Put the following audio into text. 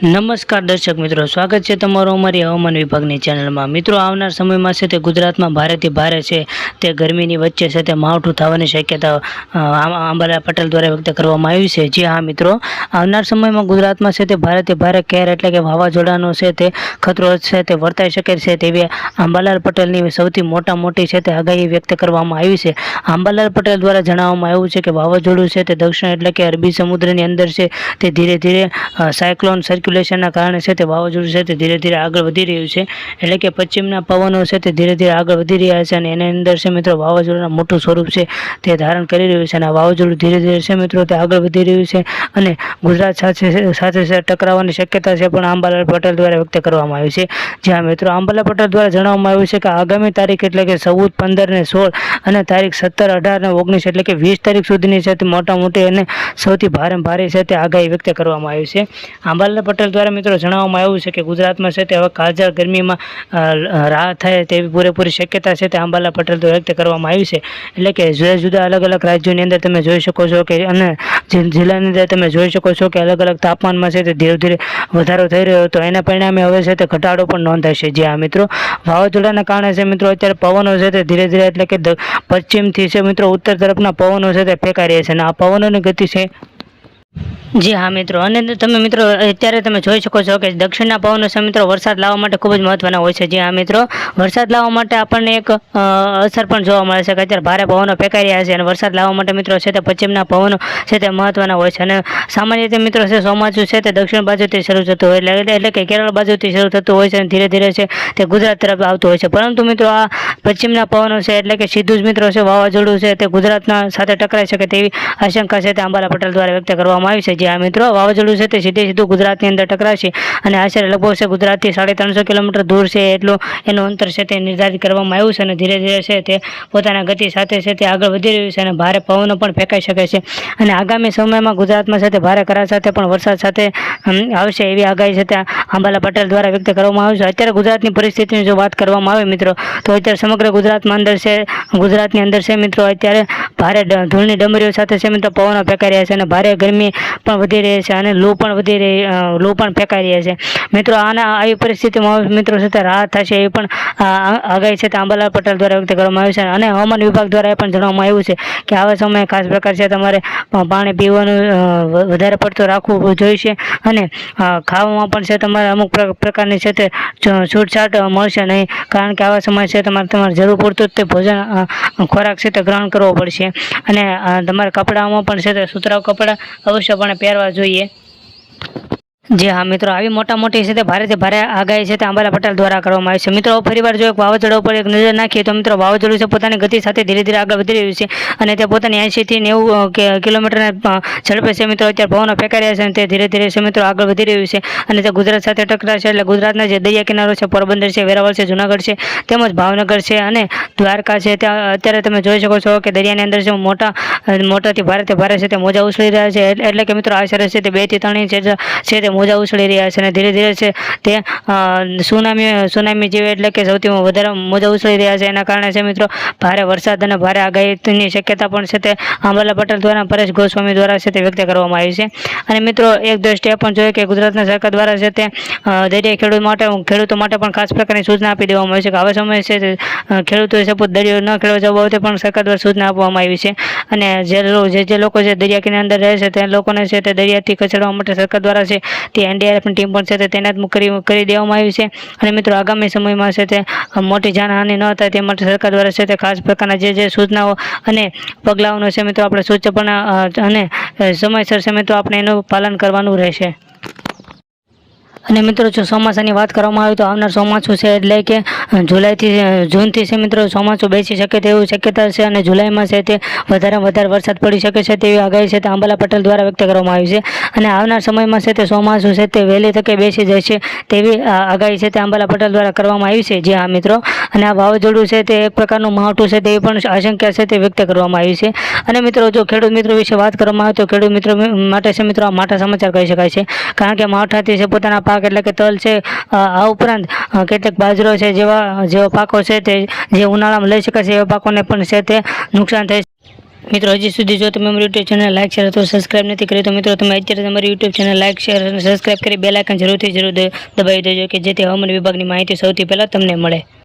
નમસ્કાર દર્શક મિત્રો, સ્વાગત છે તમારું અમારી હવામાન વિભાગની ચેનલમાં। મિત્રો, આવનાર સમયમાં છે તે ગુજરાતમાં ભારેથી ભારે છે તે ગરમીની વચ્ચે છે તે માવઠું થવાની શક્યતા અંબાલાલ પટેલ દ્વારા વ્યક્ત કરવામાં આવી છે। જી હા મિત્રો, આવનાર સમયમાં ગુજરાતમાં છે તે ભારેથી ભારે કહેર એટલે કે વાવાઝોડાનો છે તે ખતરો છે તે વર્તાઈ શકે છે તેવી અંબાલાલ પટેલની સૌથી મોટી છે તે આગાહી વ્યક્ત કરવામાં આવી છે। અંબાલાલ પટેલ દ્વારા જણાવવામાં આવ્યું છે કે વાવાઝોડું છે તે દક્ષિણ એટલે કે અરબી સમુદ્રની અંદર છે તે ધીરે ધીરે સાયક્લોન સર્ક્યુલેશનના કારણે છે તે વાવાઝોડું છે તે ધીરે ધીરે આગળ વધી રહ્યું છે, એટલે કે પશ્ચિમના પવનો છે તે ધીરે ધીરે આગળ વધી રહ્યા છે અને એની અંદર છે મિત્રો વાવાઝોડાના મોટું સ્વરૂપ છે તે ધારણ કરી રહ્યું છે અને આ વાવાઝોડું ધીરે ધીરે છે મિત્રો તે આગળ વધી રહ્યું છે અને ગુજરાત સાથે ટકરાવવાની શક્યતા છે પણ અંબાલાલ પટેલ દ્વારા વ્યક્ત કરવામાં આવી છે। જ્યાં મિત્રો અંબાલાલ પટેલ દ્વારા જણાવવામાં આવ્યું છે કે આગામી તારીખ એટલે કે 14, 15 ને 16 અને તારીખ 17, 18 ને 19 એટલે કે 20 તારીખ સુધીની છે તે મોટી અને સૌથી ભારે છે તે આગાહી વ્યક્ત કરવામાં આવી છે। અંબાલાલ પટેલ દ્વારા મિત્રો જણાવવામાં આવ્યું છે કે ગુજરાતમાં છે તે હવે કાળઝાળ ગરમીમાં રાહત થાય તેવી પૂરેપૂરી શક્યતા છે તે અંબાલાલ પટેલ દ્વારા વ્યક્ત કરવામાં આવી છે। એટલે કે જુદા જુદા અલગ રાજ્યોની અંદર તમે જોઈ શકો છો કે અને જિલ્લાની અંદર તમે જોઈ શકો છો કે અલગ તાપમાનમાં છે તે ધીરે ધીરે વધારો થઈ રહ્યો હતો, એના પરિણામે હવે છે તે ઘટાડો પણ નોંધાશે। જે આ મિત્રો વાવાઝોડાના કારણે છે મિત્રો અત્યારે પવનો છે તે ધીરે ધીરે એટલે કે પશ્ચિમથી છે મિત્રો ઉત્તર તરફના પવનો છે તે ફેંકાઈ રહ્યા છે અને આ પવનોની ગતિ છે। જી હા મિત્રો, અને તમે મિત્રો અત્યારે તમે જોઈ શકો છો કે દક્ષિણના પવનો છે મિત્રો વરસાદ લાવવા માટે ખૂબ જ મહત્વના હોય છે। જી હા મિત્રો, વરસાદ લાવવા માટે આપણને એક અસર પણ જોવા મળે છે કે અત્યારે ભારે પવનો ફેંકાઈ રહ્યા છે અને વરસાદ લાવવા માટે મિત્રો છે તે પશ્ચિમના પવનો છે તે મહત્વના હોય છે અને સામાન્ય રીતે મિત્રો છે ચોમાસું છે તે દક્ષિણ બાજુથી શરૂ થતું હોય એટલે કે કેરળ બાજુથી શરૂ થતું હોય છે અને ધીરે ધીરે છે તે ગુજરાત તરફ આવતું હોય છે, પરંતુ મિત્રો આ પશ્ચિમના પવનો છે એટલે કે સીધું જ મિત્રો છે વાવાઝોડું છે તે ગુજરાતના સાથે ટકરાઈ શકે તેવી આશંકા છે તે અંબાલાલ પટેલ દ્વારા વ્યક્ત કરવામાં આવી છે। આ મિત્રો વાવાઝોડું છે તે સીધું ગુજરાતની અંદર ટકરાશે અને આશરે લગભગ છે ગુજરાતથી 350 કિલોમીટર દૂર છે એટલું એનું અંતર છે તે નિર્ધારિત કરવામાં આવ્યું છે અને ધીરે ધીરે છે તે પોતાના ગતિ સાથે છે તે આગળ વધી રહ્યું છે અને ભારે પવનો પણ ફેંકાઈ શકે છે અને આગામી સમયમાં ગુજરાતમાં છે તે ભારે કરા સાથે પણ વરસાદ સાથે આવશે એવી આગાહી છે તે અંબાલાલ પટેલ દ્વારા વ્યક્ત કરવામાં આવી છે। અત્યારે ગુજરાતની પરિસ્થિતિની જો વાત કરવામાં આવે મિત્રો તો અત્યારે સમગ્ર ગુજરાતની અંદર છે મિત્રો અત્યારે ભારે ધૂળની ડમરીઓ સાથે છે મિત્રો પવનો ફેંકાઈ રહ્યા છે અને ભારે ગરમી પણ વધી રહી છે અને લૂ પણ ફેંકાઈ રહ્યા છે મિત્રો। આવી પરિસ્થિતિમાં મિત્રો છે તે રાહત થશે એવી પણ આગાહી છે તે અંબાલાલ પટેલ દ્વારા વ્યક્ત કરવામાં આવી છે અને હવામાન વિભાગ દ્વારા એ પણ જણાવવામાં આવ્યું છે કે આવા સમયે ખાસ પ્રકાર છે તમારે પાણી પીવાનું વધારે પડતું રાખવું જોઈશે અને ખાવામાં પણ છે તમારે અમુક પ્રકારની છે તે છૂટછાટ મળશે નહીં, કારણ કે આવા સમય છે તમારે જરૂર પૂરતું તે ભોજન ખોરાક છે તે ગ્રહણ કરવો પડશે અને તમારે કપડામાં પણ છે તે સુતરાઉ કપડાં અવશ્યપણે પહેરવા જોઈએ। જી હા મિત્રો, આવી મોટી છે તે ભારેથી ભારે આગાહી છે તે અંબાલાલ પટેલ દ્વારા કરવામાં આવી છે। મિત્રો ફરીવાર જો એક વાવાઝોડા ઉપર એક નજર નાખીએ તો મિત્રો વાવાઝોડું છે પોતાની ગતિ સાથે ધીરે ધીરે આગળ વધી રહ્યું છે અને તે પોતાની 80 થી 90 કિલોમીટરના ઝડપે છે મિત્રો અત્યારે પવનો ફેંકાઈ રહ્યા છે અને તે ધીરે ધીરે છે મિત્રો આગળ વધી રહ્યું છે અને તે ગુજરાત સાથે ટકરાશે એટલે ગુજરાતના જે દરિયા કિનારો છે પોરબંદર છે, વેરાવળ છે, જુનાગઢ છે તેમજ ભાવનગર છે અને દ્વારકા છે ત્યાં અત્યારે તમે જોઈ શકો છો કે દરિયાની અંદર જે મોટાથી ભારે છે તે મોજા ઉછળી રહ્યા છે, એટલે કે મિત્રો આશરે છે તે 2 થી 3 ઇંચ છે તે મોજા ઉછળી રહ્યા છે અને ધીરે ધીરે છે તે સુનામી જેવી એટલે કે સૌથી વધારે મોજા ઉછળી રહ્યા છે, એના કારણે છે મિત્રો ભારે વરસાદ અને ભારે આગાહીની શક્યતા પણ છે તે અંબાલાલ પટેલ દ્વારા પરેશ ગોસ્વામી દ્વારા છે તે વ્યક્ત કરવામાં આવી છે। અને મિત્રો એક દ્રષ્ટિએ પણ જોઈએ કે ગુજરાતના સરકાર દ્વારા છે તે દરિયાઈ ખેડૂતો માટે પણ ખાસ પ્રકારની સૂચના આપી દેવામાં આવી છે કે આવા સમયે છે તે ખેડૂતોએ સપોઝ દરિયો ન ખેડવા જવા બાબતે પણ સરકાર દ્વારા સૂચના આપવામાં આવી છે અને જે લોકો છે દરિયા કિનારા અંદર રહે છે તે લોકોને છે તે દરિયાથી ખસેડવા માટે સરકાર દ્વારા છે તે એનડીઆરએફની ટીમ પણ છે તે તૈનાત કરી દેવામાં આવી છે અને મિત્રો આગામી સમયમાં છે તે મોટી જાનહાનિ ન થાય તે માટે સરકાર દ્વારા છે તે ખાસ પ્રકારના જે સૂચનાઓ અને પગલાઓનો છે મિત્રો આપણે સૂચપણ અને સમયસર છે મિત્રો આપણે એનું પાલન કરવાનું રહેશે। અને મિત્રો જો ચોમાસાની વાત કરવામાં આવે તો આવનાર ચોમાસું છે એટલે કે જૂનથી છે મિત્રો ચોમાસું બેસી શકે તેવી શક્યતા છે અને જુલાઈમાં છે તે વધારે વરસાદ પડી શકે છે તેવી આગાહી છે તે અંબાલાલ પટેલ દ્વારા વ્યક્ત કરવામાં આવી છે અને આવનાર સમયમાં છે તે ચોમાસું છે તે વહેલી તકે બેસી જશે તેવી આગાહી છે તે અંબાલાલ પટેલ દ્વારા કરવામાં આવી છે। જી હા મિત્રો, અને આ વાવાઝોડું છે તે એક પ્રકારનું માવઠું છે તેવી પણ આશંકા છે તે વ્યક્ત કરવામાં આવી છે અને મિત્રો જો ખેડૂત મિત્રો વિશે વાત કરવામાં આવે તો ખેડૂત મિત્રો માટે છે મિત્રો આ માઠા સમાચાર કહી શકાય છે, કારણ કે માવઠાથી છે પોતાના પાક એટલે કે તલ છે આ ઉપરાંત કેટલાક બાજરો છે જેવા પાકો છે તે જે ઉનાળામાં લઈ શકાશે એવા પાકોને પણ છે તે નુકસાન થઈ મિત્રો હજી સુધી જો તમે અમારી યુટ્યુબ ચેનલ લાઈક શેર અથવા સબસ્ક્રાઇબ નથી કરી તો મિત્રો તમે અત્યારે તમારી યુટ્યુબ ચેનલ લાઈક શેર અને સબસ્ક્રાઇબ કરી બેલ આઇકન જરૂર દબાવી દેજો કે જેથી હવામાન વિભાગની માહિતી સૌથી પહેલાં તમને મળે.